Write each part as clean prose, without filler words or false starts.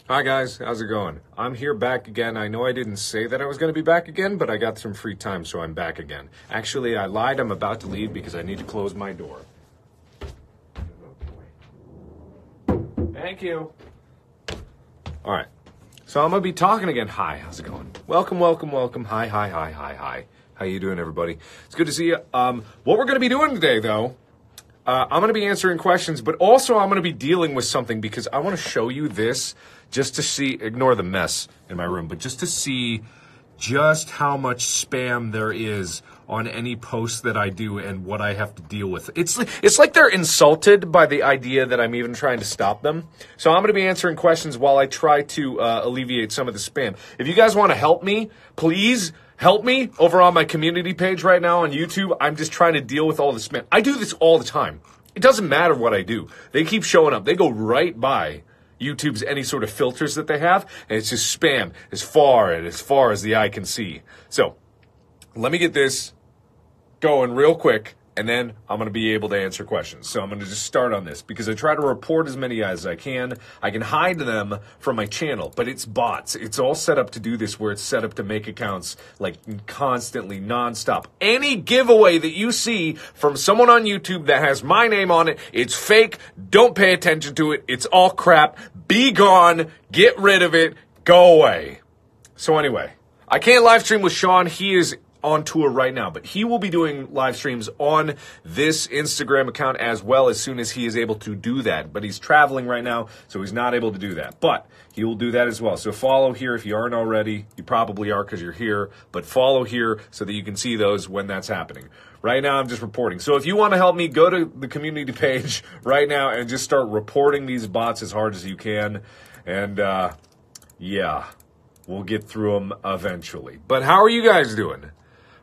Hi guys, how's it going? I'm here back again. I know I didn't say that I was going to be back again, but I got some free time, so I'm back again. Actually, I lied. I'm about to leave because I need to close my door. Thank you. All right. So I'm going to be talking again. Hi, how's it going? Welcome, welcome, welcome. Hi, hi, hi, hi, hi. How you doing, everybody? It's good to see you. What we're going to be doing today, though, I'm going to be answering questions, but also I'm going to be dealing with something because I want to show you this just to see, ignore the mess in my room, but just to see just how much spam there is on any post that I do and what I have to deal with. It's like they're insulted by the idea that I'm even trying to stop them. So I'm going to be answering questions while I try to alleviate some of the spam. If you guys want to help me, please help me over on my community page right now on YouTube. I'm just trying to deal with all the spam. I do this all the time. It doesn't matter what I do. They keep showing up. They go right by YouTube's any sort of filters that they have, and it's just spam as far as the eye can see. So let me get this going real quick, and then I'm going to be able to answer questions. So I'm going to just start on this because I try to report as many as I can. I can hide them from my channel, but it's bots. It's all set up to do this where it's set up to make accounts like constantly, nonstop. Any giveaway that you see from someone on YouTube that has my name on it, it's fake. Don't pay attention to it. It's all crap. Be gone. Get rid of it. Go away. So anyway, I can't live stream with Sean. He is on tour right now, but he will be doing live streams on this Instagram account as well as soon as he is able to do that. But he's traveling right now, so he's not able to do that. But he will do that as well. So follow here if you aren't already. You probably are because you're here, but follow here so that you can see those when that's happening. Right now, I'm just reporting. So if you want to help me, go to the community page right now and just start reporting these bots as hard as you can. And yeah, we'll get through them eventually. But how are you guys doing?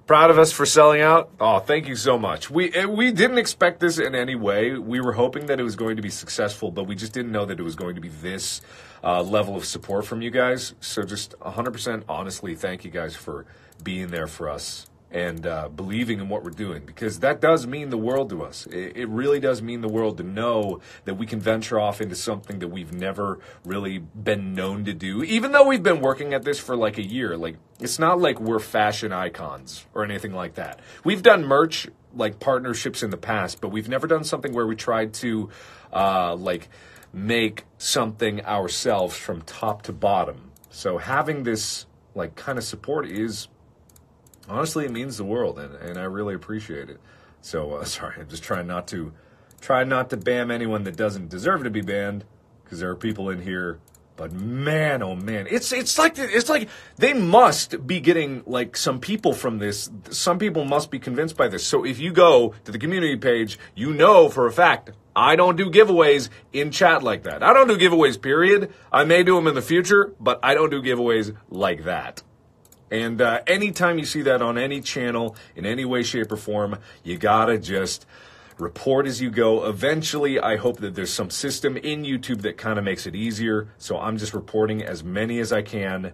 Proud of us for selling out? Oh, thank you so much. We didn't expect this in any way. We were hoping that it was going to be successful, but we just didn't know that it was going to be this level of support from you guys. So just 100% honestly, thank you guys for being there for us and believing in what we're doing, because that does mean the world to us. It really does mean the world to know that we can venture off into something that we've never really been known to do, even though we've been working at this for like a year. Like, it's not like we're fashion icons or anything like that. We've done merch, like partnerships in the past, but we've never done something where we tried to like make something ourselves from top to bottom. So having this like kind of support is, honestly, it means the world, and I really appreciate it. So sorry, I'm just trying not to ban anyone that doesn't deserve to be banned, because there are people in here. But man, oh man, it's like they must be getting like some people from this. Some people must be convinced by this. So if you go to the community page, you know for a fact I don't do giveaways in chat like that. I don't do giveaways, period. I may do them in the future, but I don't do giveaways like that. And anytime you see that on any channel, in any way, shape, or form, you gotta just report as you go. Eventually, I hope that there's some system in YouTube that kind of makes it easier. So I'm just reporting as many as I can,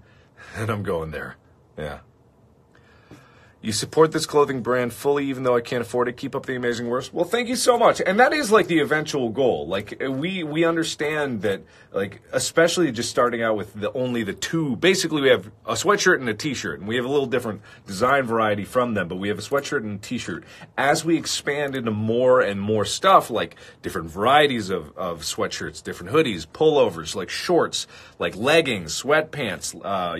and I'm going there. Yeah. You support this clothing brand fully, even though I can't afford it. Keep up the amazing work. Well, thank you so much. And that is like the eventual goal. Like we understand that, like, especially just starting out with only the two. Basically, we have a sweatshirt and a t-shirt, and we have a little different design variety from them, but we have a sweatshirt and a t-shirt. As we expand into more and more stuff, like different varieties of sweatshirts, different hoodies, pullovers, like shorts, like leggings, sweatpants,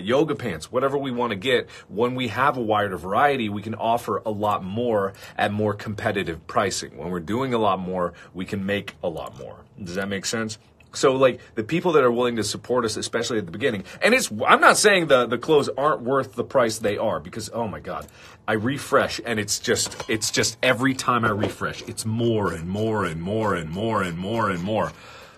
yoga pants, whatever we want to get, when we have a wider variety, we can offer a lot more at more competitive pricing. When we're doing a lot more, we can make a lot more. Does that make sense? So, like, the people that are willing to support us, especially at the beginning, and I'm not saying the clothes aren't worth the price they are, because, oh my God, I refresh, and it's just every time I refresh, it's more and more and more and more and more and more.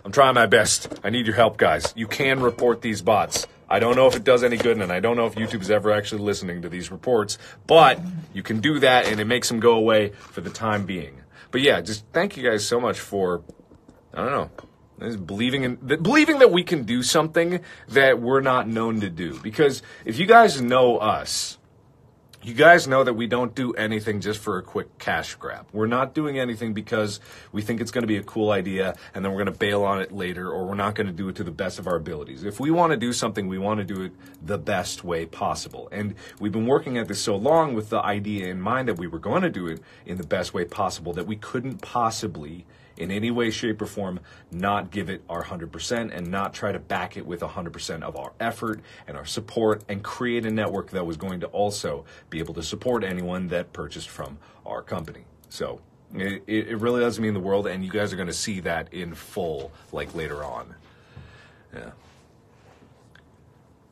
I'm trying my best. I need your help, guys. You can report these bots. I don't know if it does any good, and I don't know if YouTube is ever actually listening to these reports, but you can do that, and it makes them go away for the time being. But yeah, just thank you guys so much for, I don't know, believing that we can do something that we're not known to do. Because if you guys know us, You guys know that we don't do anything just for a quick cash grab. We're not doing anything because we think it's going to be a cool idea and then we're going to bail on it later, or we're not going to do it to the best of our abilities. If we want to do something, we want to do it the best way possible. And we've been working at this so long with the idea in mind that we were going to do it in the best way possible that we couldn't possibly, in any way, shape, or form, not give it our 100% and not try to back it with 100% of our effort and our support and create a network that was going to also be able to support anyone that purchased from our company. So it really does mean the world, and you guys are going to see that in full, like, later on. Yeah.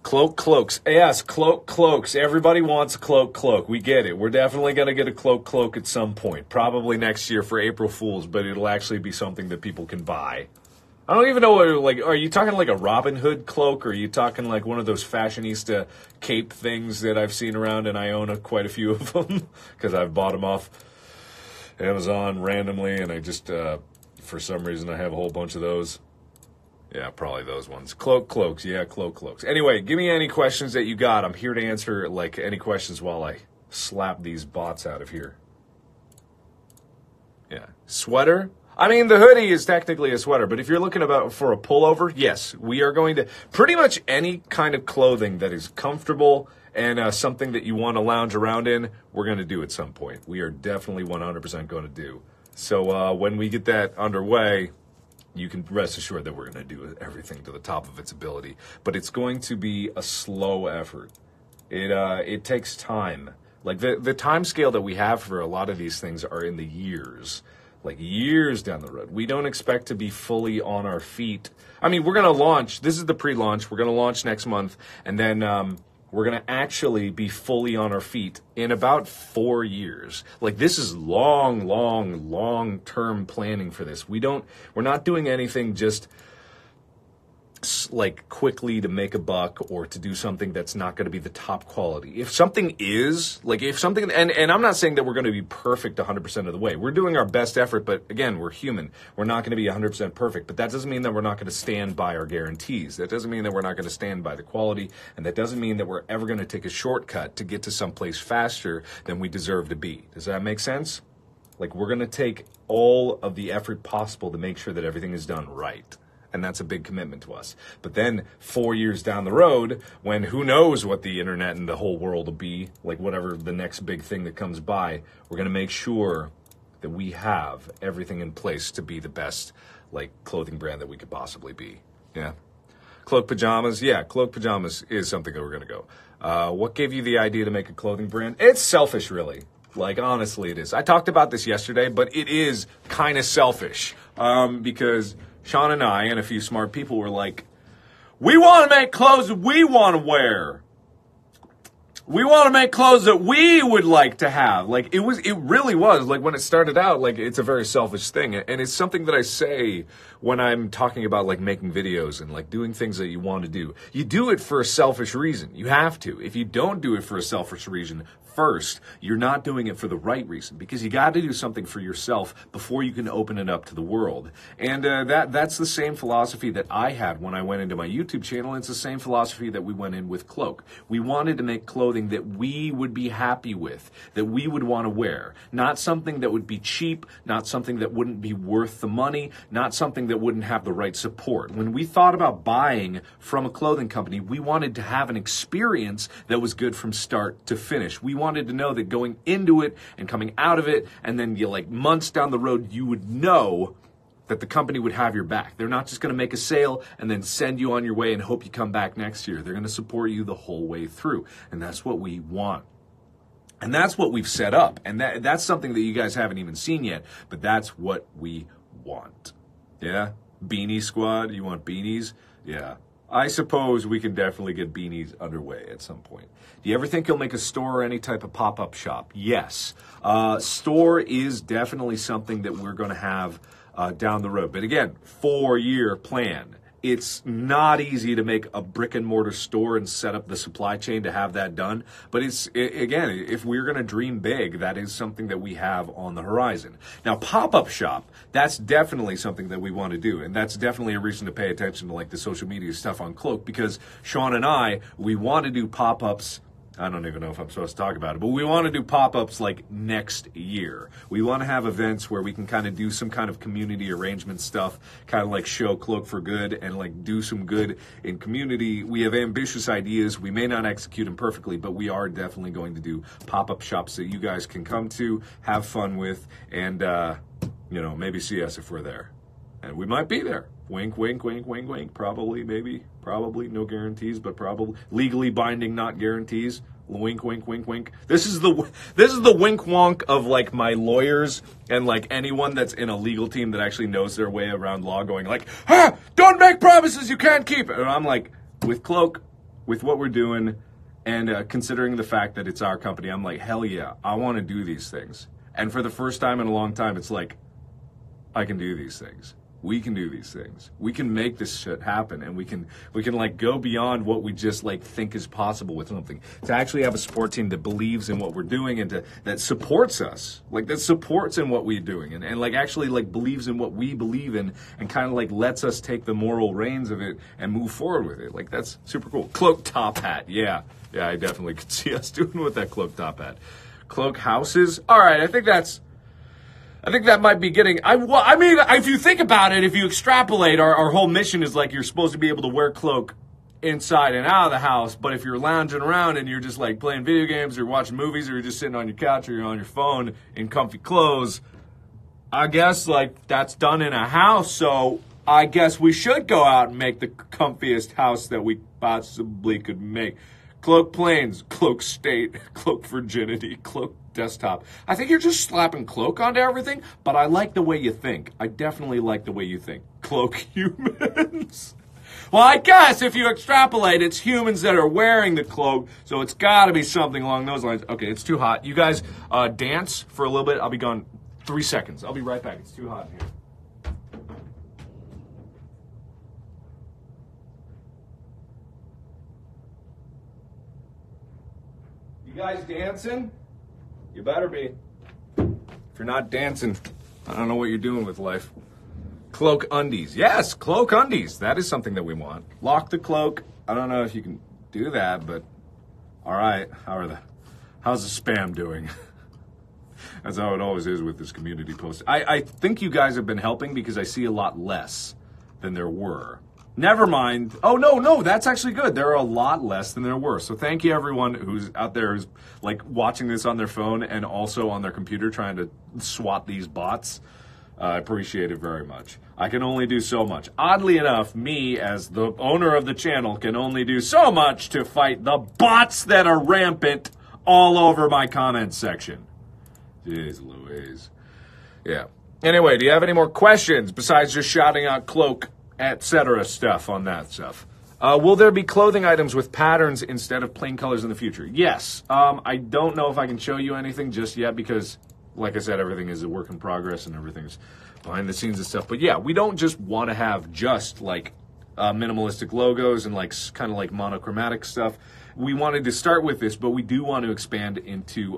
Cloak cloaks. Yes, cloak cloaks. Everybody wants a cloak cloak. We get it. We're definitely going to get a cloak cloak at some point. Probably next year for April Fools, but it'll actually be something that people can buy. I don't even know what, like, are you talking like a Robin Hood cloak, or are you talking like one of those fashionista cape things that I've seen around, and I own quite a few of them because I've bought them off Amazon randomly, and I just, for some reason, I have a whole bunch of those. Yeah, probably those ones. Cloak cloaks. Yeah, cloak cloaks. Anyway, give me any questions that you got. I'm here to answer, like, any questions while I slap these bots out of here. Yeah. Sweater? I mean, the hoodie is technically a sweater, but if you're looking for a pullover, yes, we are going to pretty much any kind of clothing that is comfortable and something that you want to lounge around in, we're going to do at some point. We are definitely 100% going to do. So when we get that underway, you can rest assured that we're going to do everything to the top of its ability. But it's going to be a slow effort. It takes time. Like, the time scale that we have for a lot of these things are in the years. Like, years down the road. We don't expect to be fully on our feet. I mean, we're going to launch. This is the pre-launch. We're going to launch next month. And then we're going to actually be fully on our feet in about 4 years. Like, this is long-term planning for this. We're not doing anything just like quickly to make a buck or to do something that's not going to be the top quality. If something is, like, and I'm not saying that we're going to be perfect 100% of the way. We're doing our best effort, but again, we're human. We're not going to be 100% perfect, but that doesn't mean that we're not going to stand by our guarantees. That doesn't mean that we're not going to stand by the quality, and that doesn't mean that we're ever going to take a shortcut to get to someplace faster than we deserve to be. Does that make sense? Like, we're going to take all of the effort possible to make sure that everything is done right. And that's a big commitment to us. But then 4 years down the road, when who knows what the internet and the whole world will be, like whatever the next big thing that comes by, we're going to make sure that we have everything in place to be the best, like, clothing brand that we could possibly be. Yeah. Cloak pajamas. Yeah, cloak pajamas is something that we're going to go. What gave you the idea to make a clothing brand? It's selfish, really. Like, honestly, it is. I talked about this yesterday, but it is kind of selfish. Because Sean and I and a few smart people were like, we want to make clothes that we want to wear. We want to make clothes that we would like to have. Like, it really was, like, when it started out, like, it's a very selfish thing. And it's something that I say when I'm talking about, like, making videos and, like, doing things that you want to do. You do it for a selfish reason. You have to. If you don't do it for a selfish reason first, you're not doing it for the right reason, because you got to do something for yourself before you can open it up to the world. And that's the same philosophy that I had when I went into my YouTube channel. It's the same philosophy that we went in with Cloak. We wanted to make clothing that we would be happy with, that we would want to wear. Not something that would be cheap, not something that wouldn't be worth the money, not something that wouldn't have the right support. When we thought about buying from a clothing company, we wanted to have an experience that was good from start to finish. We wanted to know that going into it and coming out of it, and then months down the road, you would know that the company would have your back. They're not just going to make a sale and then send you on your way and hope you come back next year. They're going to support you the whole way through. And that's what we want. And that's what we've set up. And that's something that you guys haven't even seen yet, but that's what we want. Yeah? Beanie Squad, you want beanies? Yeah. I suppose we can definitely get beanies underway at some point. Do you ever think you'll make a store or any type of pop-up shop? Yes. Store is definitely something that we're going to have down the road. But again, 4-year plan. It's not easy to make a brick and mortar store and set up the supply chain to have that done. But again, if we're going to dream big, that is something that we have on the horizon. Now, pop-up shop, that's definitely something that we want to do. And that's definitely a reason to pay attention to, like, the social media stuff on Cloak, because Sean and I, we want to do pop-ups I don't even know if I'm supposed to talk about it, but we want to do pop-ups like next year. We want to have events where we can kind of do some kind of community arrangement stuff, kind of like show Cloak for good and like do some good in community. We have ambitious ideas. We may not execute them perfectly, but we are definitely going to do pop-up shops that you guys can come to, have fun with, and, you know, maybe see us if we're there. And we might be there. Wink, wink, wink, wink, wink. Probably, maybe, probably. No guarantees, but probably. Legally binding, not guarantees. Wink, wink, wink, wink. This is the wink wonk of like my lawyers and like anyone that's in a legal team that actually knows their way around law, going like, don't make promises you can't keep. And I'm like, with Cloak, with what we're doing, and considering the fact that it's our company, I'm like, hell yeah, I want to do these things. And for the first time in a long time, it's like, I can do these things. We can do these things. We can make this shit happen, and we can like go beyond what we just like think is possible with something. To actually have a support team that believes in what we're doing and that supports us, like that supports in what we're doing, and like actually like believes in what we believe in, and kind of like lets us take the moral reins of it and move forward with it. Like that's super cool. Cloak top hat, yeah, I definitely could see us doing with that Cloak top hat. Cloak houses. All right, I think that might be getting, I mean, if you think about it, if you extrapolate, our whole mission is like you're supposed to be able to wear Cloak inside and out of the house, but if you're lounging around and you're just like playing video games or watching movies or you're just sitting on your couch or you're on your phone in comfy clothes, I guess like that's done in a house, so I guess we should go out and make the comfiest house that we possibly could make. Cloak planes, Cloak state, Cloak virginity, Cloak desktop. I think you're just slapping Cloak onto everything, but I like the way you think. I definitely like the way you think. Cloak humans. Well, I guess if you extrapolate, it's humans that are wearing the cloak, so it's got to be something along those lines. Okay, it's too hot. You guys dance for a little bit. I'll be gone 3 seconds. I'll be right back. It's too hot in here. You guys dancing? You better be. If you're not dancing, I don't know what you're doing with life. Cloak undies. Yes, Cloak undies. That is something that we want. Lock the cloak. I don't know if you can do that, but all right. How's the spam doing? That's how it always is with this community post. I think you guys have been helping because I see a lot less than there were. Never mind. Oh, no, that's actually good. There are a lot less than there were. So thank you, everyone who's out there who's like watching this on their phone and also on their computer trying to swat these bots. I appreciate it very much. I can only do so much. Oddly enough, me, as the owner of the channel, can only do so much to fight the bots that are rampant all over my comments section. Jeez Louise. Yeah. Anyway, do you have any more questions besides just shouting out Cloak, etc. stuff on that stuff? Will there be clothing items with patterns instead of plain colors in the future? Yes. I don't know if I can show you anything just yet because, like I said, everything is a work in progress and everything's behind the scenes and stuff. But yeah, we don't just want to have just like minimalistic logos and like kind of like monochromatic stuff. We wanted to start with this, but we do want to expand into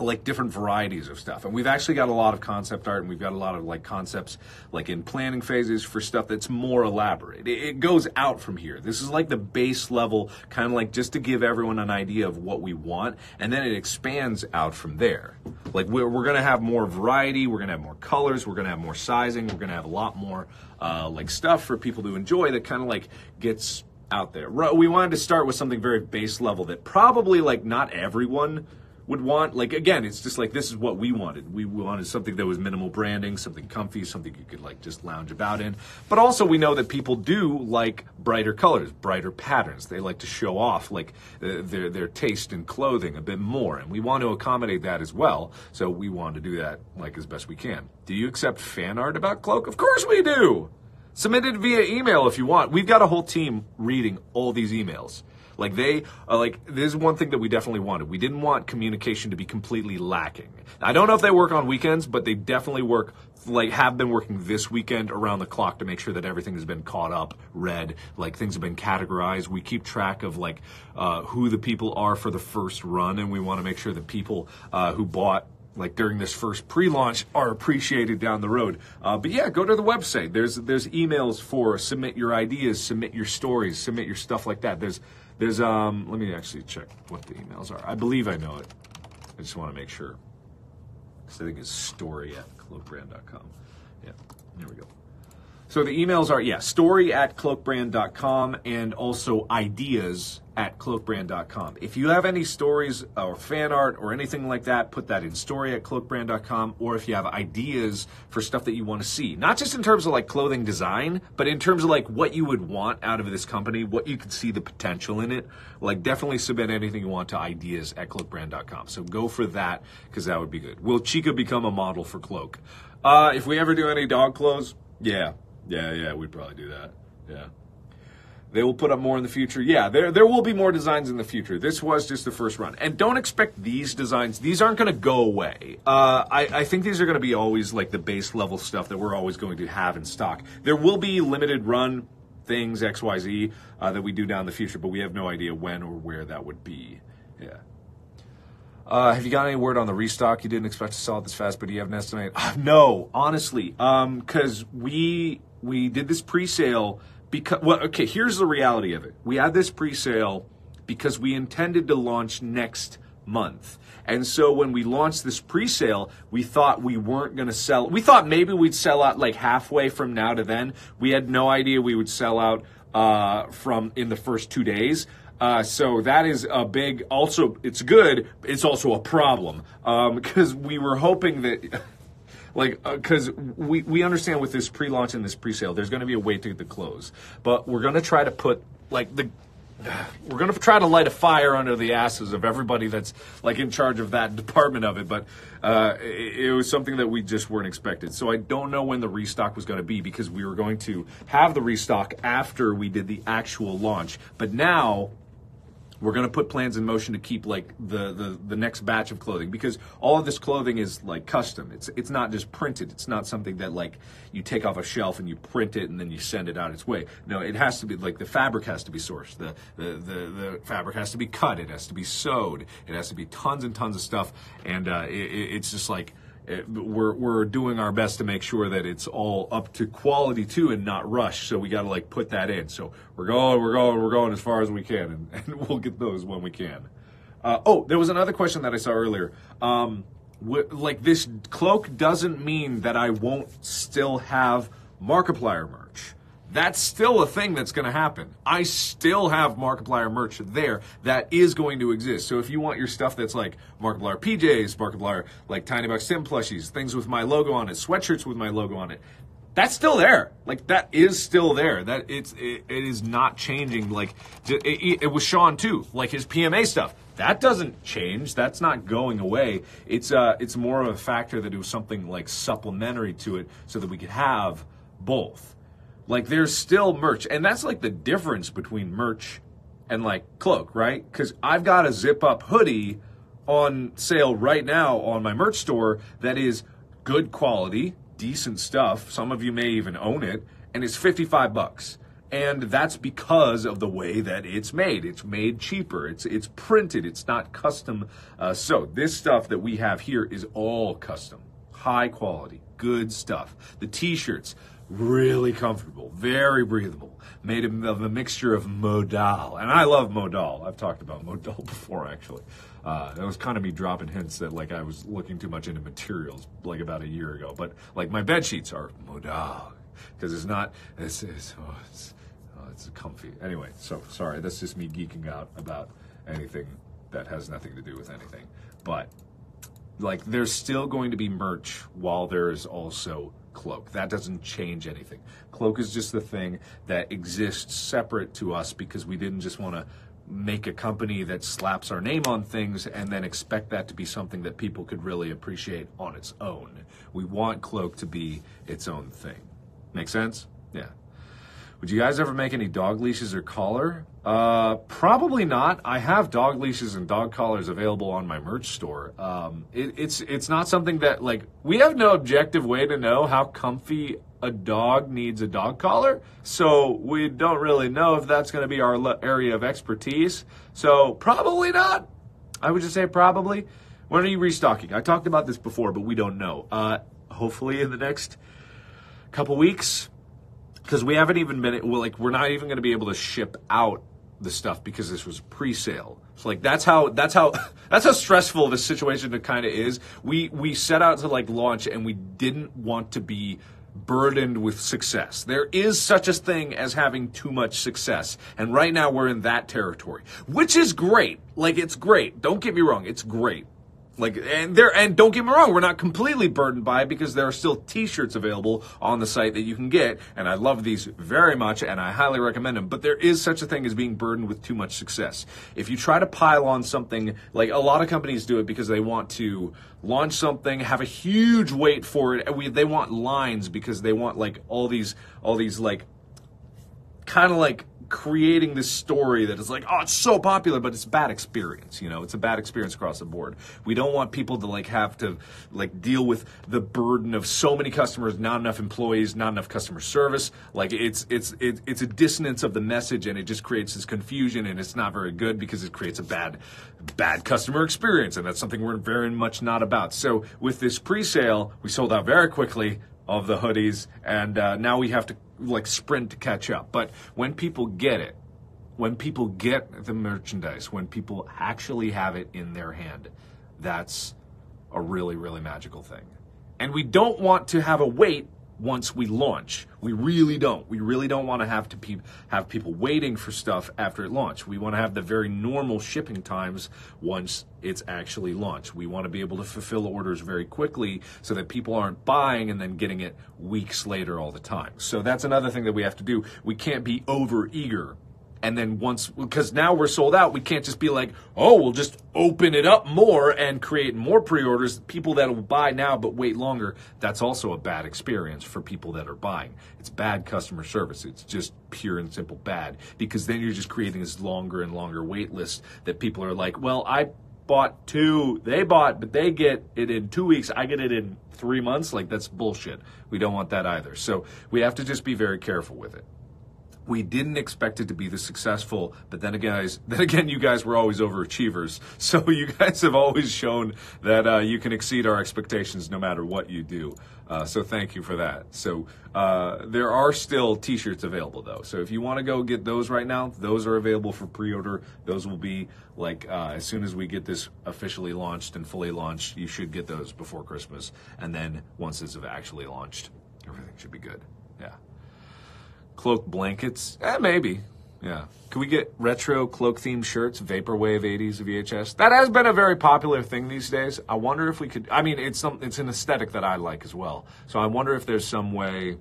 like different varieties of stuff. And we've actually got a lot of concept art and we've got a lot of like concepts like in planning phases for stuff that's more elaborate. It goes out from here. This is like the base level, kind of like just to give everyone an idea of what we want, and then it expands out from there. Like we're going to have more variety, we're going to have more colors, we're going to have more sizing, we're going to have a lot more like stuff for people to enjoy that kind of like gets out there. We wanted to start with something very base level that probably like not everyone would want. Like, again, it's just like, this is what we wanted. We wanted something that was minimal branding, something comfy, something you could like just lounge about in. But also we know that people do like brighter colors, brighter patterns. They like to show off like their taste in clothing a bit more. And we want to accommodate that as well. So we want to do that like as best we can. Do you accept fan art about Cloak? Of course we do. Submit it via email if you want. We've got a whole team reading all these emails. Like they are like, this is one thing that we definitely wanted. We didn't want communication to be completely lacking. I don't know if they work on weekends, but they definitely work, like have been working this weekend around the clock to make sure that everything has been caught up, read, like things have been categorized. We keep track of like who the people are for the first run, and we want to make sure that people who bought like during this first pre-launch are appreciated down the road. But yeah, go to the website. There's emails for submit your ideas, submit your stories, submit your stuff like that. There's let me actually check what the emails are. I believe I know it. I just want to make sure. Because I think it's story@cloakbrand.com. Yeah, here we go. So the emails are, yeah, story@cloakbrand.com and also ideas@cloakbrand.com. If you have any stories or fan art or anything like that, put that in story@cloakbrand.com, or if you have ideas for stuff that you want to see, not just in terms of like clothing design, but in terms of like what you would want out of this company, what you could see the potential in it, like definitely submit anything you want to ideas@cloakbrand.com. So go for that, because that would be good. Will Chica become a model for Cloak? If we ever do any dog clothes, yeah, we'd probably do that. Yeah. They will put up more in the future. Yeah, there will be more designs in the future. This was just the first run. And don't expect these designs. These aren't going to go away. I think these are going to be always like the base level stuff that we're always going to have in stock. There will be limited run things, XYZ, that we do down in the future, but we have no idea when or where that would be. Yeah. Have you got any word on the restock? You didn't expect to sell it this fast, but do you have an estimate? No, honestly, because we did this pre-sale because, well, okay, here's the reality of it. We had this pre-sale because we intended to launch next month. And so when we launched this pre-sale, we thought we weren't going to sell. We thought maybe we'd sell out like halfway from now to then. We had no idea we would sell out from in the first 2 days. So that is a big, also, it's good, it's also a problem, because we were hoping that, like, because we understand with this pre-launch and this pre-sale, there's going to be a way to the close, but we're going to try to put, like, we're going to try to light a fire under the asses of everybody that's, like, in charge of that department of it, but it was something that we just weren't expected. So I don't know when the restock was going to be, because we were going to have the restock after we did the actual launch, but now we're going to put plans in motion to keep like the next batch of clothing, because all of this clothing is like custom. It's not just printed. It's not something that like you take off a shelf and you print it and then you send it out its way. No, it has to be like the fabric has to be sourced. The fabric has to be cut. It has to be sewed. It has to be tons and tons of stuff. And it's just like, we're doing our best to make sure that it's all up to quality too and not rushed. So we got to like put that in. So we're going as far as we can, and we'll get those when we can. Oh, there was another question that I saw earlier. Like this cloak doesn't mean that I won't still have Markiplier merch. That's still a thing that's going to happen. I still have Markiplier merch there that is going to exist. So if you want your stuff that's like Markiplier PJs, Markiplier like Tiny Bucks Sim plushies, things with my logo on it, sweatshirts with my logo on it, that's still there. Like that is still there. That it is not changing. Like it was Sean too. Like his PMA stuff. That doesn't change. That's not going away. It's more of a factor that it was something like supplementary to it so that we could have both. Like, there's still merch, and that's, like, the difference between merch and, like, Cloak, right? Because I've got a zip-up hoodie on sale right now on my merch store that is good quality, decent stuff. Some of you may even own it, and it's $55. And that's because of the way that it's made. It's made cheaper. It's printed. It's not custom. So this stuff that we have here is all custom, high quality, good stuff. The T-shirts, really comfortable, very breathable, made of a mixture of modal. And I love modal. I've talked about modal before, actually. That was kind of me dropping hints that, like, I was looking too much into materials, like, about a year ago. But, like, my bed sheets are modal, because it's not, it's comfy. Anyway, so, sorry, that's just me geeking out about anything that has nothing to do with anything. But, like, there's still going to be merch while there is also Cloak. That doesn't change anything. Cloak is just the thing that exists separate to us because we didn't just want to make a company that slaps our name on things and then expect that to be something that people could really appreciate on its own. We want Cloak to be its own thing. Make sense? Yeah. Would you guys ever make any dog leashes or collar? Probably not. I have dog leashes and dog collars available on my merch store. It's not something that, like, we have no objective way to know how comfy a dog needs a dog collar. So we don't really know if that's going to be our area of expertise. So probably not. I would just say probably. When are you restocking? I talked about this before, but we don't know. Hopefully in the next couple weeks, because we haven't even been, we're not even going to be able to ship out the stuff because this was pre-sale. So like that's how stressful this situation kind of is. We set out to like launch, and we didn't want to be burdened with success. There is such a thing as having too much success, and right now we're in that territory, which is great. Like, it's great. Don't get me wrong, it's great. Like, and don't get me wrong, we're not completely burdened by it because there are still t-shirts available on the site that you can get, and I love these very much and I highly recommend them, but there is such a thing as being burdened with too much success. If you try to pile on something, like a lot of companies do it because they want to launch something, have a huge wait for it, they want lines because they want like all these like kind of like creating this story that is like, oh, it's so popular, but it's a bad experience. You know, it's a bad experience across the board. We don't want people to like have to like deal with the burden of so many customers, not enough employees, not enough customer service. Like it's a dissonance of the message, and it just creates this confusion, and it's not very good because it creates a bad customer experience, and that's something we're very much not about. So with this pre-sale, we sold out very quickly of the hoodies, and now we have to like sprint to catch up. But when people get it, when people get the merchandise, when people actually have it in their hand, that's a really, really magical thing. And we don't want to have a wait once we launch. We really don't. We really don't want to have people waiting for stuff after it launch. We want to have the very normal shipping times once it's actually launched. We want to be able to fulfill orders very quickly so that people aren't buying and then getting it weeks later all the time. So that's another thing that we have to do. We can't be over eager. And then once, because now we're sold out, we can't just be like, oh, we'll just open it up more and create more pre-orders. People that will buy now but wait longer, that's also a bad experience for people that are buying. It's bad customer service. It's just pure and simple bad, because then you're just creating this longer and longer wait list that people are like, well, I bought 2, they bought, but they get it in 2 weeks, I get it in 3 months. Like, that's bullshit. We don't want that either. So we have to just be very careful with it. We didn't expect it to be this successful, but then again, you guys were always overachievers. So you guys have always shown that you can exceed our expectations no matter what you do. So thank you for that. So there are still t-shirts available though. So if you want to go get those right now, those are available for pre-order. Those will be like as soon as we get this officially launched and fully launched, you should get those before Christmas. And then once it's actually launched, everything should be good. Yeah. Cloak blankets? Maybe. Yeah. Can we get retro cloak-themed shirts, Vaporwave 80s VHS? That has been a very popular thing these days. I wonder if we could... I mean, it's an aesthetic that I like as well. So I wonder if there's some way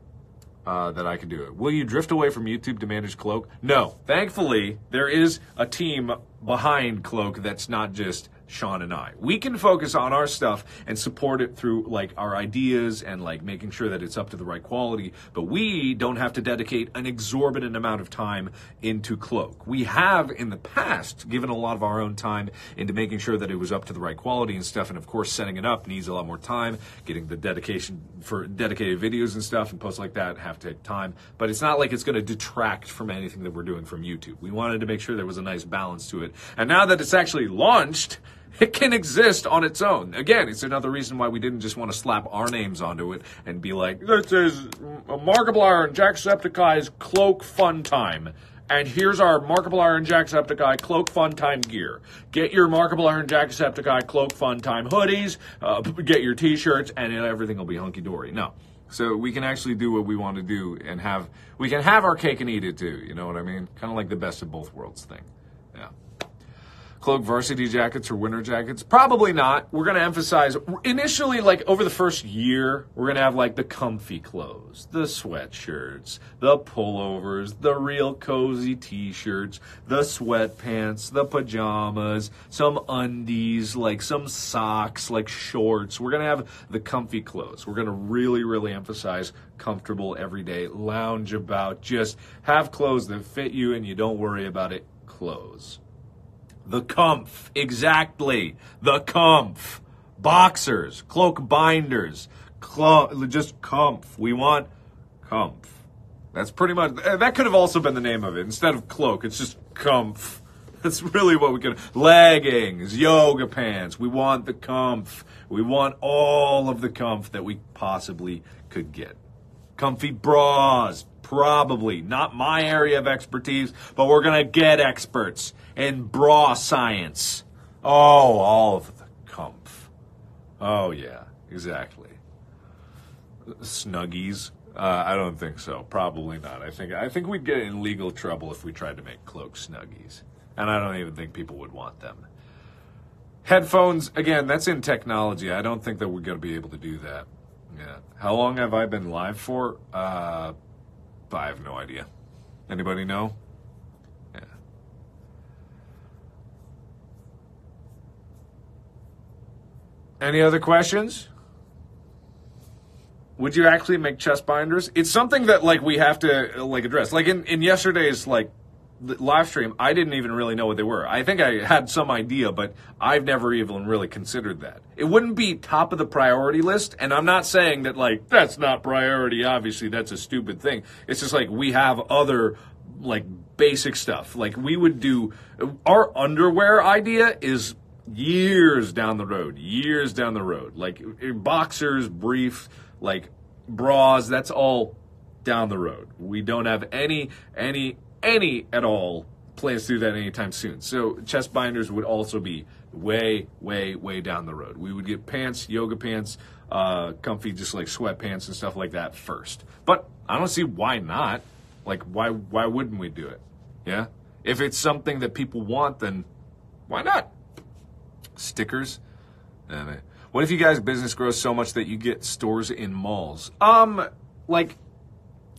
that I could do it. Will you drift away from YouTube to manage Cloak? No. Thankfully, there is a team behind Cloak that's not just Sean and I. We can focus on our stuff and support it through like our ideas and like making sure that it's up to the right quality, but we don't have to dedicate an exorbitant amount of time into Cloak. We have in the past given a lot of our own time into making sure that it was up to the right quality and stuff, and of course setting it up needs a lot more time. Getting the dedication for dedicated videos and stuff and posts like that have to take time, but it's not like it's going to detract from anything that we're doing from YouTube. We wanted to make sure there was a nice balance to it, and now that it's actually launched, it can exist on its own. Again, it's another reason why we didn't just want to slap our names onto it and be like, this is Markiplier and Jacksepticeye's Cloak Fun Time. And here's our Markiplier and Jacksepticeye Cloak Fun Time gear. Get your Markiplier and Jacksepticeye Cloak Fun Time hoodies, get your t-shirts, and everything will be hunky-dory. No. So we can actually do what we want to do and we can have our cake and eat it too. You know what I mean? Kind of like the best of both worlds thing. Yeah. Cloak varsity jackets or winter jackets? Probably not. We're going to emphasize, initially, like over the first year, we're going to have like the comfy clothes, the sweatshirts, the pullovers, the real cozy t-shirts, the sweatpants, the pajamas, some undies, like some socks, like shorts. We're going to have the comfy clothes. We're going to really, really emphasize comfortable, everyday, lounge about, just have clothes that fit you and you don't worry about it. Clothes. The comf, exactly. The comf. Boxers, cloak binders, just comf. We want comf. That's pretty much, that could have also been the name of it. Instead of cloak, it's just comf. That's really what we can. Leggings, yoga pants. We want the comf. We want all of the comf that we possibly could get. Comfy bras, probably. Not my area of expertise, but we're going to get experts in bra science. Oh, all of the comf. Oh, yeah, exactly. Snuggies. I don't think so. Probably not. I think we'd get in legal trouble if we tried to make cloak snuggies. And I don't even think people would want them. Headphones, again, that's in technology. I don't think that we're going to be able to do that. Yeah. How long have I been live for? I have no idea. Anybody know? Yeah. Any other questions? Would you actually make chest binders? It's something that like we have to like address. Like in yesterday's like live stream, I didn't even really know what they were. I think I had some idea, but I've never even really considered that. It wouldn't be top of the priority list, and I'm not saying that like that's not priority. Obviously, that's a stupid thing. It's just like we have other like basic stuff. Like we would do our underwear idea is years down the road. Years down the road. Like boxers, briefs, like bras, that's all down the road. We don't have any at all plans to do that anytime soon. So chest binders would also be way down the road. We would get pants, yoga pants, comfy, just like sweatpants and stuff like that first. But I don't see why not. Like, why wouldn't we do it? Yeah? If it's something that people want, then why not? Stickers? What if you guys' business grows so much that you get stores in malls? Like,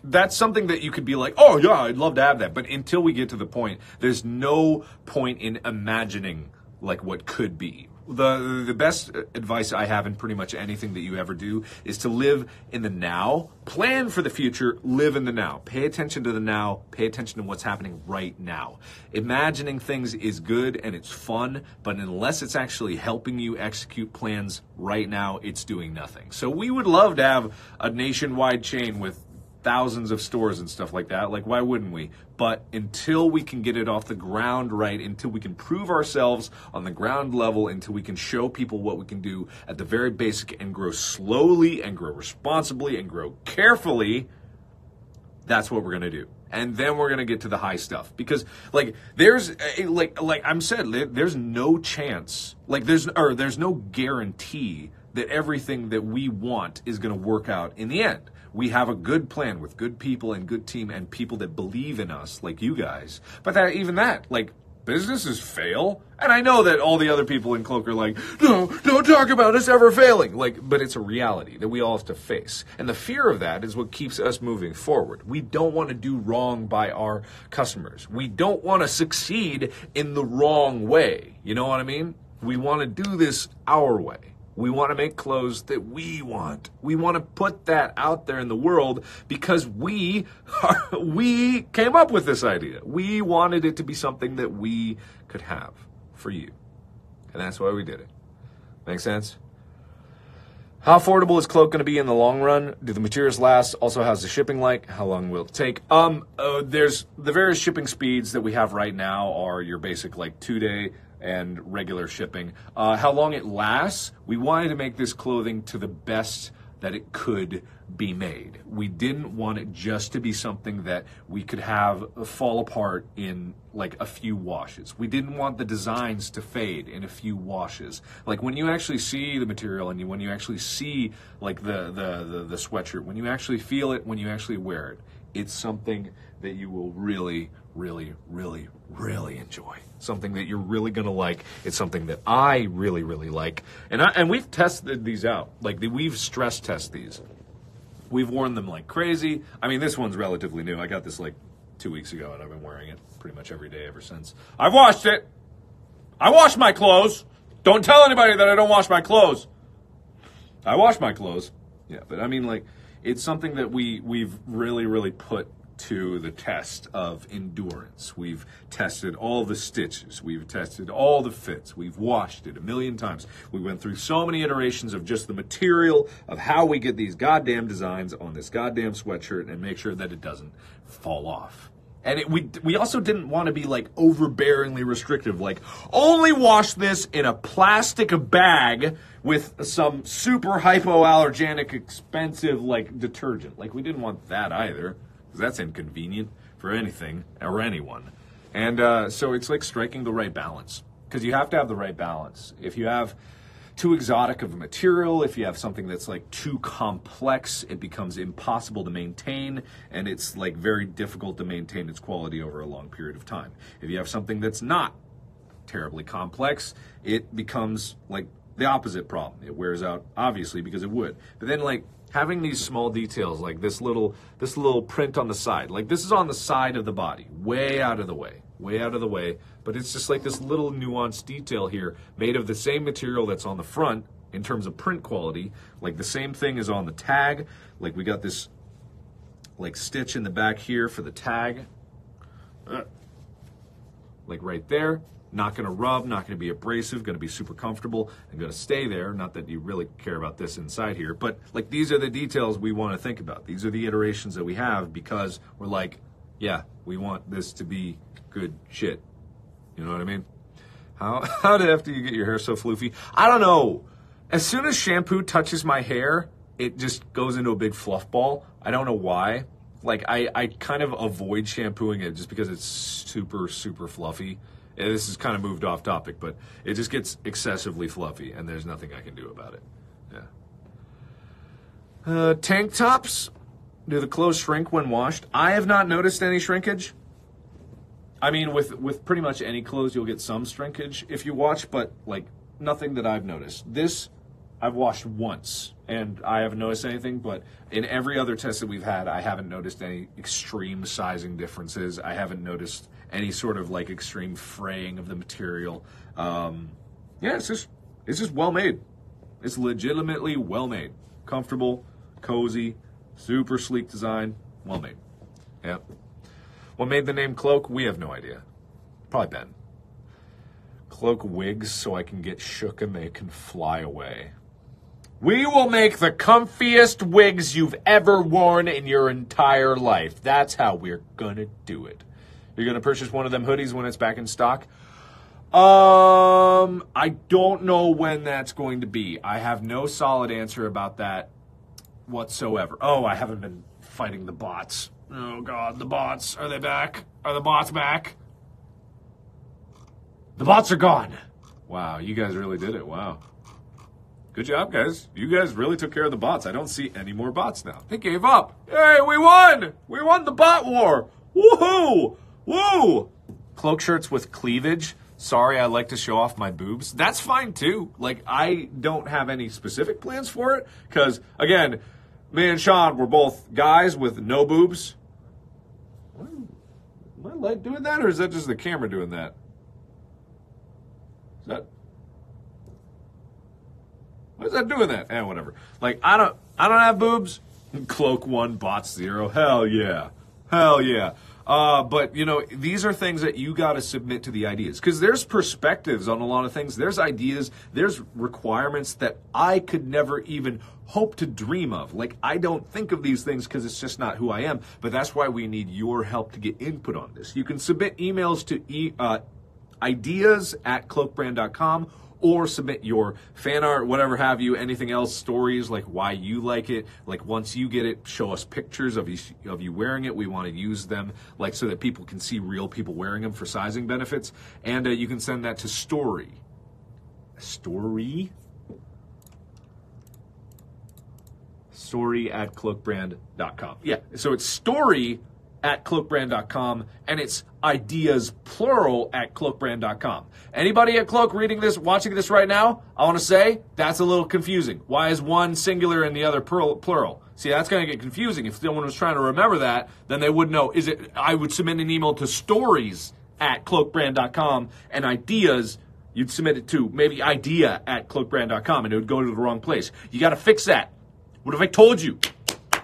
that's something that you could be like, oh yeah, I'd love to have that. But until we get to the point, there's no point in imagining like what could be. The best advice I have in pretty much anything that you ever do is to live in the now, plan for the future, live in the now. Pay attention to the now, pay attention to what's happening right now. Imagining things is good and it's fun, but unless it's actually helping you execute plans right now, it's doing nothing. So we would love to have a nationwide chain with thousands of stores and stuff like that. Like, why wouldn't we? But until we can get it off the ground right, until we can prove ourselves on the ground level, until we can show people what we can do at the very basic and grow slowly and grow responsibly and grow carefully, that's what we're going to do. And then we're going to get to the high stuff. Because, like, there's, like I'm said, there's no chance, like, there's no guarantee that everything that we want is going to work out in the end. We have a good plan with good people and good team and people that believe in us, like you guys. But even that, like, businesses fail. And I know that all the other people in Cloak are like, no, don't talk about us ever failing. Like, but it's a reality that we all have to face. And the fear of that is what keeps us moving forward. We don't want to do wrong by our customers. We don't want to succeed in the wrong way. You know what I mean? We want to do this our way. We want to make clothes that we want. We want to put that out there in the world because we came up with this idea. We wanted it to be something that we could have for you. And that's why we did it. Make sense? How affordable is Cloak going to be in the long run? Do the materials last? Also, how's the shipping like? How long will it take? There's the various shipping speeds that we have right now are your basic like 2-day and regular shipping. How long it lasts, we wanted to make this clothing to the best that it could be made. We didn't want it just to be something that we could have fall apart in like a few washes. We didn't want the designs to fade in a few washes. Like when you actually see the material and when you actually see like the sweatshirt, when you actually feel it, when you actually wear it, it's something that you will really enjoy. Something that you're really gonna like. It's something that I really like. And we've tested these out. Like we've stress tested these. We've worn them like crazy. I mean, this one's relatively new. I got this like 2 weeks ago, and I've been wearing it pretty much every day ever since. I've washed it. I wash my clothes. Don't tell anybody that I don't wash my clothes. I wash my clothes. Yeah, but I mean, like, it's something that we've really put to the test of endurance. We've tested all the stitches. We've tested all the fits. We've washed it 1,000,000 times. We went through so many iterations of just the material of how we get these goddamn designs on this goddamn sweatshirt and make sure that it doesn't fall off. And we also didn't want to be like overbearingly restrictive, like only wash this in a plastic bag with some super hypoallergenic, expensive like detergent. Like we didn't want that either, because that's inconvenient for anything or anyone. And so it's like striking the right balance, because you have to have the right balance. If you have too exotic of a material, if you have something that's like too complex, it becomes impossible to maintain, and it's like very difficult to maintain its quality over a long period of time. If you have something that's not terribly complex, it becomes like the opposite problem. It wears out, obviously, because it would. But then like having these small details, like this little print on the side, like this is on the side of the body, way out of the way, but it's just like this little nuanced detail here made of the same material that's on the front in terms of print quality. Like the same thing is on the tag. Like we got this like stitch in the back here for the tag, like right there. Not going to rub, not going to be abrasive, going to be super comfortable, and going to stay there. Not that you really care about this inside here, but like these are the details we want to think about. These are the iterations that we have, because we're like, yeah, we want this to be good shit. You know what I mean? How did after you get your hair so floofy? I don't know. As soon as shampoo touches my hair, it just goes into a big fluff ball. I don't know why. Like I kind of avoid shampooing it just because it's super, super fluffy. Yeah, this is kind of moved off topic, but it just gets excessively fluffy, and there's nothing I can do about it. Yeah. Tank tops, do the clothes shrink when washed? I have not noticed any shrinkage. I mean, with pretty much any clothes, you'll get some shrinkage if you wash, but like nothing that I've noticed. This I've washed once, and I haven't noticed anything, but in every other test that we've had, I haven't noticed any extreme sizing differences. I haven't noticed any sort of like extreme fraying of the material. Yeah, it's just well made. It's legitimately well made, comfortable, cozy, super sleek design, well made. Yeah. What made the name Cloak? We have no idea. Probably Ben. Cloak wigs so I can get shook and they can fly away. We will make the comfiest wigs you've ever worn in your entire life. That's how we're gonna do it. You're going to purchase one of them hoodies when it's back in stock? I don't know when that's going to be. I have no solid answer about that whatsoever. Oh, I haven't been fighting the bots. Oh, God, the bots. Are they back? Are the bots back? The bots are gone. Wow, you guys really did it. Wow. Good job, guys. You guys really took care of the bots. I don't see any more bots now. They gave up. Hey, we won! We won the bot war. Woohoo! Woo! Cloak shirts with cleavage. Sorry, I like to show off my boobs. That's fine too. Like, I don't have any specific plans for it, because again, me and Sean were both guys with no boobs. Am I light doing that, or is that just the camera doing that? Why is that doing that? Eh, whatever. Like, I don't have boobs. Cloak 1, bots 0. Hell yeah. Hell yeah. But, you know, these are things that you got to submit to the ideas, because there's perspectives on a lot of things. There's ideas, there's requirements that I could never even hope to dream of. Like, I don't think of these things because it's just not who I am, but that's why we need your help to get input on this. You can submit emails to ideas@cloakbrand.com, or submit your fan art, whatever have you, anything else, stories, like why you like it. Like, once you get it, show us pictures of you wearing it. We want to use them, like, so that people can see real people wearing them for sizing benefits. And you can send that to story at cloakbrand.com. Yeah, so it's story at cloakbrand.com, and it's ideas plural at cloakbrand.com. Anybody at Cloak reading this, watching this right now, I want to say that's a little confusing. Why is one singular and the other plural? See, that's going to get confusing. If someone was trying to remember that, then they would know. I would submit an email to stories at cloakbrand.com, and ideas, you'd submit it to maybe idea at cloakbrand.com, and it would go to the wrong place. You got to fix that. What if I told you?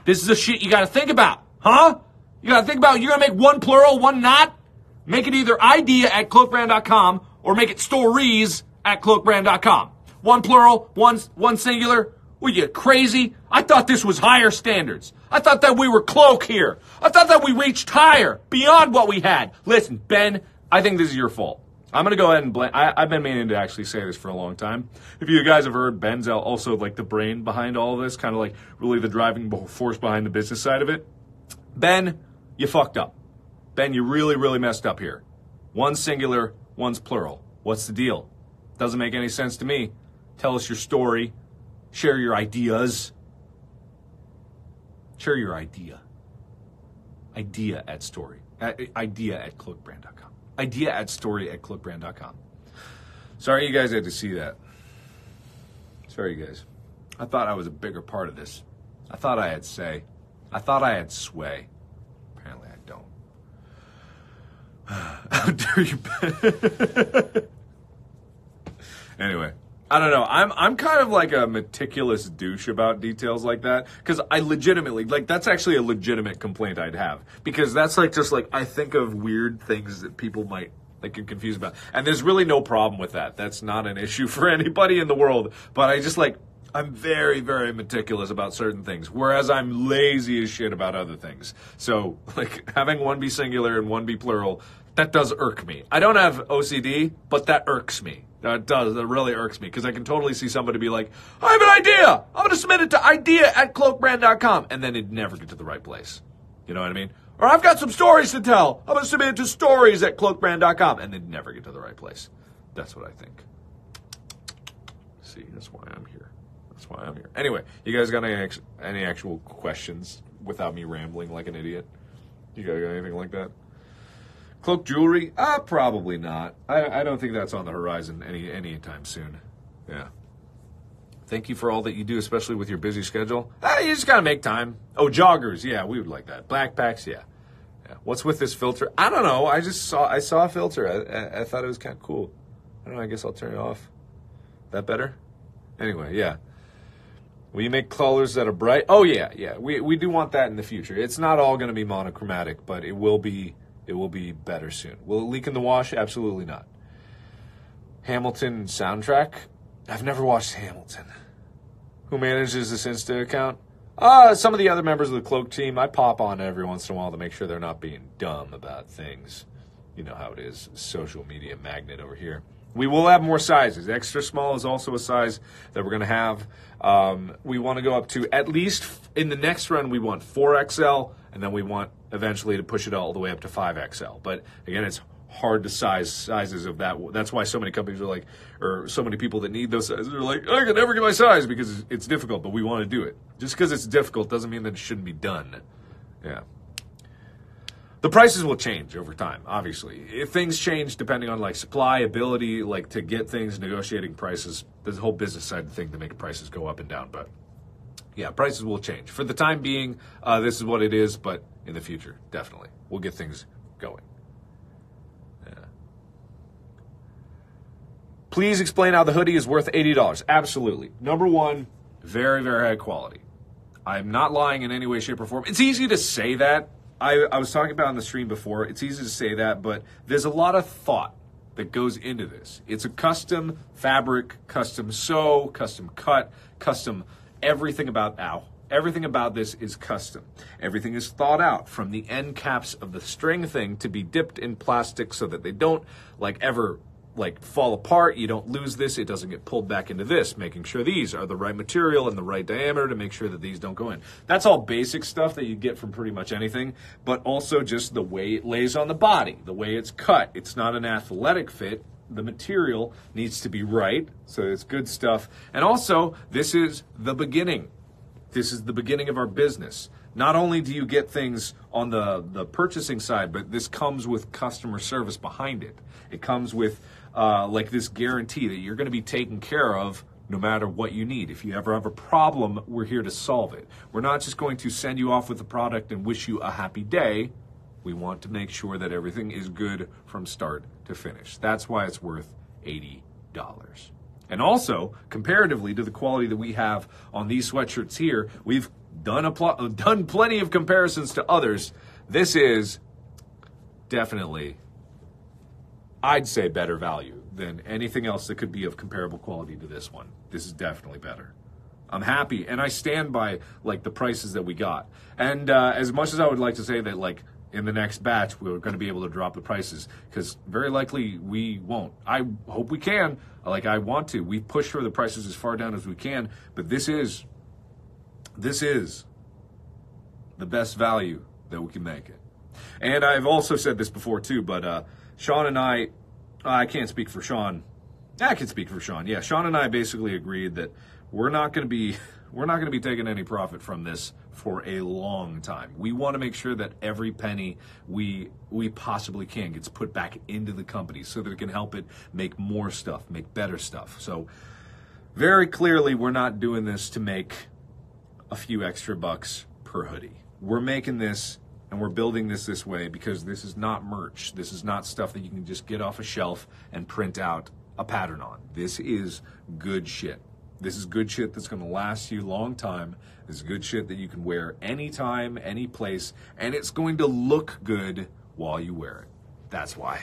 This is the shit you got to think about, huh? You got to think about, you're going to make one plural, one not? Make it either idea at cloakbrand.com or make it stories at cloakbrand.com. One plural, one singular. Were you crazy? I thought this was higher standards. I thought that we were Cloak here. I thought that we reached higher, beyond what we had. Listen, Ben, I think this is your fault. I'm going to go ahead and blame. I've been meaning to actually say this for a long time. If you guys have heard, Ben's also like the brain behind all of this, kind of like really the driving force behind the business side of it. Ben, you fucked up. Ben, you really, really messed up here. One's singular, one's plural. What's the deal? Doesn't make any sense to me. Tell us your story. Share your ideas. Share your idea. Idea at cloakbrand.com. Idea at story at cloakbrand.com. Sorry you guys had to see that. Sorry you guys. I thought I was a bigger part of this. I thought I had say. I thought I had sway. Apparently I don't. How dare you? Anyway, I don't know. I'm kind of like a meticulous douche about details like that, because I legitimately, like, that's actually a legitimate complaint I'd have, because that's like just like I think of weird things that people might like get confused about, and there's really no problem with that. That's not an issue for anybody in the world. But I just like, I'm very, very meticulous about certain things, whereas I'm lazy as shit about other things. So like having one be singular and one be plural, that does irk me. I don't have OCD, but that irks me. It does. That really irks me, because I can totally see somebody be like, I have an idea. I'm going to submit it to idea at cloakbrand.com. And then it'd never get to the right place. You know what I mean? Or I've got some stories to tell. I'm going to submit it to stories at cloakbrand.com. And they'd never get to the right place. That's what I think. See, that's why I'm here. That's why I'm here. Anyway, you guys got any actual questions without me rambling like an idiot? You guys got anything like that? Cloak jewelry? Probably not. I don't think that's on the horizon anytime soon. Yeah. Thank you for all that you do, especially with your busy schedule. You just gotta make time. Oh, joggers. Yeah, we would like that. Backpacks. Yeah. What's with this filter? I don't know. I saw a filter. I thought it was kind of cool. I don't know. I guess I'll turn it off. That better? Anyway, yeah. Will you make colors that are bright? Oh yeah. We do want that in the future. It's not all going to be monochromatic, but it will be better soon. Will it leak in the wash? Absolutely not. Hamilton soundtrack? I've never watched Hamilton. Who manages this Insta account? Some of the other members of the Cloak team. I pop on every once in a while to make sure they're not being dumb about things. You know how it is. Social media magnet over here. We will have more sizes. Extra small is also a size that we're going to have. We want to go up to, at least in the next run, we want 4XL, and then we want eventually to push it all the way up to 5XL. But again, it's hard to sizes of that. That's why so many companies are like, or so many people that need those sizes are like, I can never get my size, because it's difficult, but we want to do it. Just because it's difficult doesn't mean that it shouldn't be done. Yeah. The prices will change over time, obviously. If things change depending on like supply, ability, like to get things, negotiating prices, there's a whole business side of the thing to make prices go up and down. But yeah, prices will change. For the time being, this is what it is, but in the future, definitely. We'll get things going. Yeah. Please explain how the hoodie is worth $80. Absolutely. Number one, very, very high quality. I'm not lying in any way, shape, or form. It's easy to say that. I was talking about on the stream before. It's easy to say that, but there's a lot of thought that goes into this. It's a custom fabric, custom sew, custom cut, custom everything about everything about this is custom. Everything is thought out, from the end caps of the string thing to be dipped in plastic so that they don't like ever like fall apart. You don't lose this. It doesn't get pulled back into this, making sure these are the right material and the right diameter to make sure that these don't go in. That's all basic stuff that you get from pretty much anything, but also just the way it lays on the body, the way it's cut. It's not an athletic fit. The material needs to be right, so it's good stuff. And also, this is the beginning. This is the beginning of our business. Not only do you get things on the purchasing side, but this comes with customer service behind it. It comes with like this guarantee that you're going to be taken care of no matter what you need. If you ever have a problem, we're here to solve it. We're not just going to send you off with the product and wish you a happy day. We want to make sure that everything is good from start to finish. That's why it's worth $80. And also, comparatively to the quality that we have on these sweatshirts here, we've done plenty of comparisons to others. This is definitely, I'd say, better value than anything else that could be of comparable quality to this one. This is definitely better. I'm happy, and I stand by like the prices that we got. And as much as I would like to say that like in the next batch we're going to be able to drop the prices, because very likely we won't. I hope we can. Like I want to. We push for the prices as far down as we can, but this is the best value that we can make it. And I've also said this before too, but Sean and I can't speak for Sean. I can speak for Sean. Yeah, Sean and I basically agreed that we're not going to be taking any profit from this for a long time. We want to make sure that every penny we possibly can gets put back into the company so that it can help it make more stuff, make better stuff. So very clearly, we're not doing this to make a few extra bucks per hoodie. We're making this and we're building this way because this is not merch. This is not stuff that you can just get off a shelf and print out a pattern on. This is good shit. This is good shit that's going to last you a long time. This is good shit that you can wear anytime, any place, and it's going to look good while you wear it. That's why.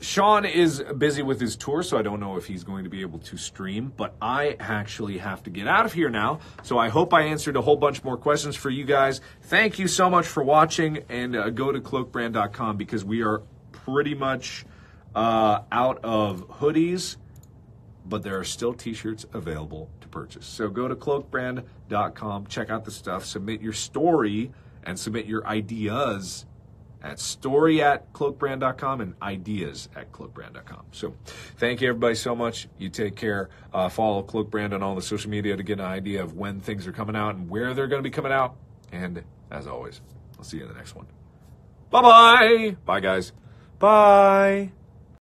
Sean is busy with his tour, so I don't know if he's going to be able to stream, but I actually have to get out of here now. So I hope I answered a whole bunch more questions for you guys. Thank you so much for watching, and go to cloakbrand.com because we are pretty much out of hoodies, but there are still t-shirts available to purchase. So go to cloakbrand.com, check out the stuff, submit your story, and submit your ideas at story@cloakbrand.com and ideas@cloakbrand.com. So thank you everybody so much. You take care. Follow Cloak Brand on all the social media to get an idea of when things are coming out and where they're going to be coming out. And as always, I'll see you in the next one. Bye-bye. Bye, guys. Bye.